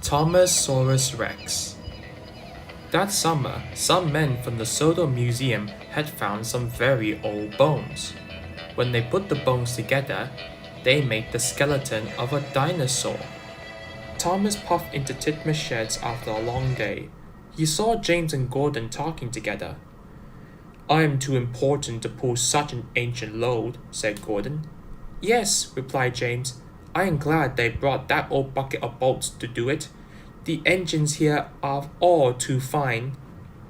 Thomas Saurus Rex. That summer, some men from the Sodor Museum had found some very old bones. When they put the bones together, they made the skeleton of a dinosaur. Thomas puffed into Titmus' sheds after a long day. He saw James and Gordon talking together. "I am too important to pull such an ancient load," said Gordon. "Yes," replied James. "I am glad they brought that old bucket of bolts to do it. The engines here are all too fine.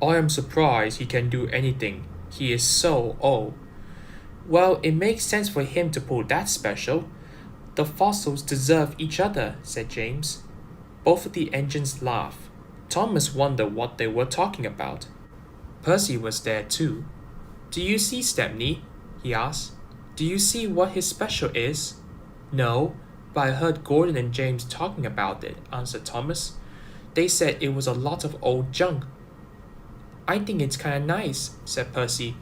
I am surprised he can do anything. He is so old." "Well, it makes sense for him to pull that special. The fossils deserve each other," said James. Both of the engines laughed. Thomas wondered what they were talking about. Percy was there too. "Do you see Stepney?" he asked. "Do you see what his special is?" "No, but I heard Gordon and James talking about it," answered Thomas. "They said it was a lot of old junk." "I think it's kinda nice," said Percy.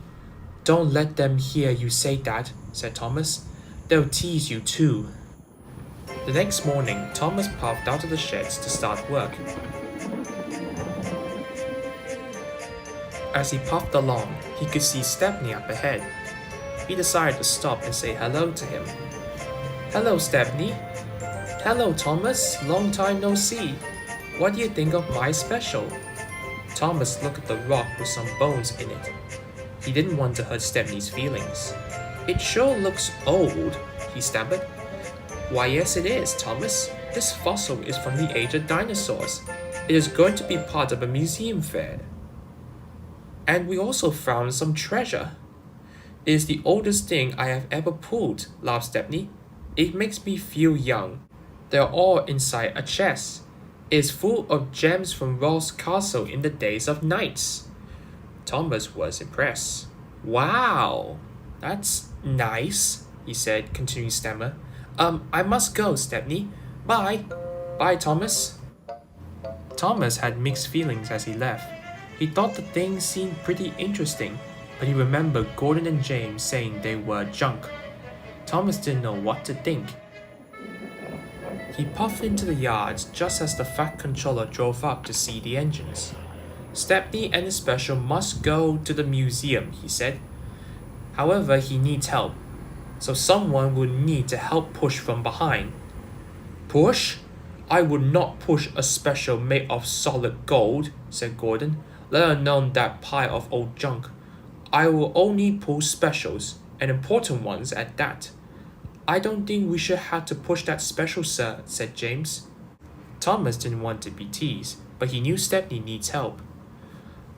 "Don't let them hear you say that," said Thomas. "They'll tease you too." The next morning, Thomas puffed out of the sheds to start work. As he puffed along, he could see Stepney up ahead. He decided to stop and say hello to him. "Hello, Stepney." "Hello, Thomas. Long time no see. What do you think of my special?" Thomas looked at the rock with some bones in it. He didn't want to hurt Stepney's feelings. "It sure looks old," he stammered. "Why, yes it is, Thomas. This fossil is from the age of dinosaurs. It is going to be part of a museum fair. And we also found some treasure." "It is the oldest thing I have ever pulled," laughed Stepney. "It makes me feel young. They're all inside a chest. It is full of gems from Ross Castle in the days of knights." Thomas was impressed. "Wow, that's nice," he said, continuing to stammer. I must go, Stepney. Bye." "Bye, Thomas." Thomas had mixed feelings as he left. He thought the thing seemed pretty interesting, but he remembered Gordon and James saying they were junk. Thomas didn't know what to think. He puffed into the yards just as the Fat Controller drove up to see the engines. "Stepney and his special must go to the museum," he said. "However, he needs help, so someone will need to help push from behind." "Push? I would not push a special made of solid gold," said Gordon, "let alone that pile of old junk. I will only pull specials, and important ones at that." "I don't think we should have to push that special, sir," said James. Thomas didn't want to be teased, but he knew Stepney needs help.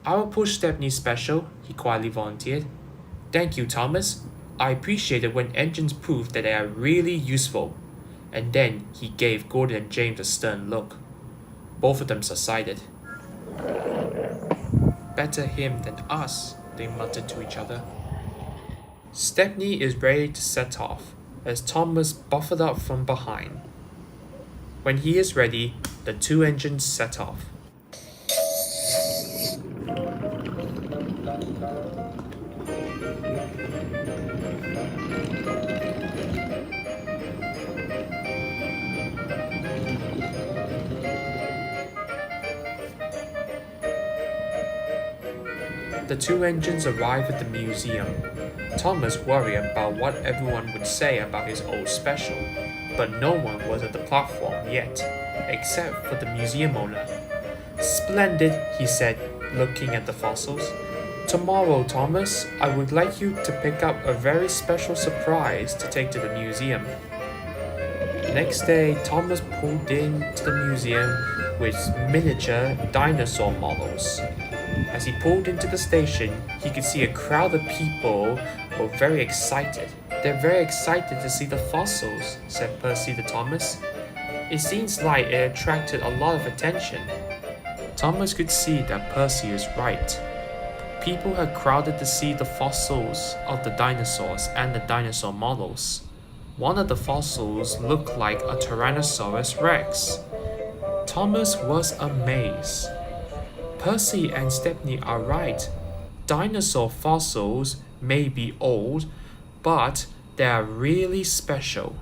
"I will push Stepney's special," he quietly volunteered. "Thank you, Thomas. I appreciate it when engines prove that they are really useful." And then he gave Gordon and James a stern look. Both of them subsided. "Better him than us," they muttered to each other. Stepney is ready to set off as Thomas buffeted up from behind. When he is ready, the two engines set off. The two engines arrived at the museum. Thomas worried about what everyone would say about his old special, but no one was at the platform yet, except for the museum owner. "Splendid," he said, looking at the fossils. "Tomorrow, Thomas, I would like you to pick up a very special surprise to take to the museum." The next day, Thomas pulled into the museum with miniature dinosaur models. As he pulled into the station, he could see a crowd of people were very excited. "They're very excited to see the fossils," said Percy to Thomas. "It seems like it attracted a lot of attention." Thomas could see that Percy was right. People had crowded to see the fossils of the dinosaurs and the dinosaur models. One of the fossils looked like a Tyrannosaurus Rex. Thomas was amazed. Percy and Stepney are right. Dinosaur fossils may be old, but they are really special.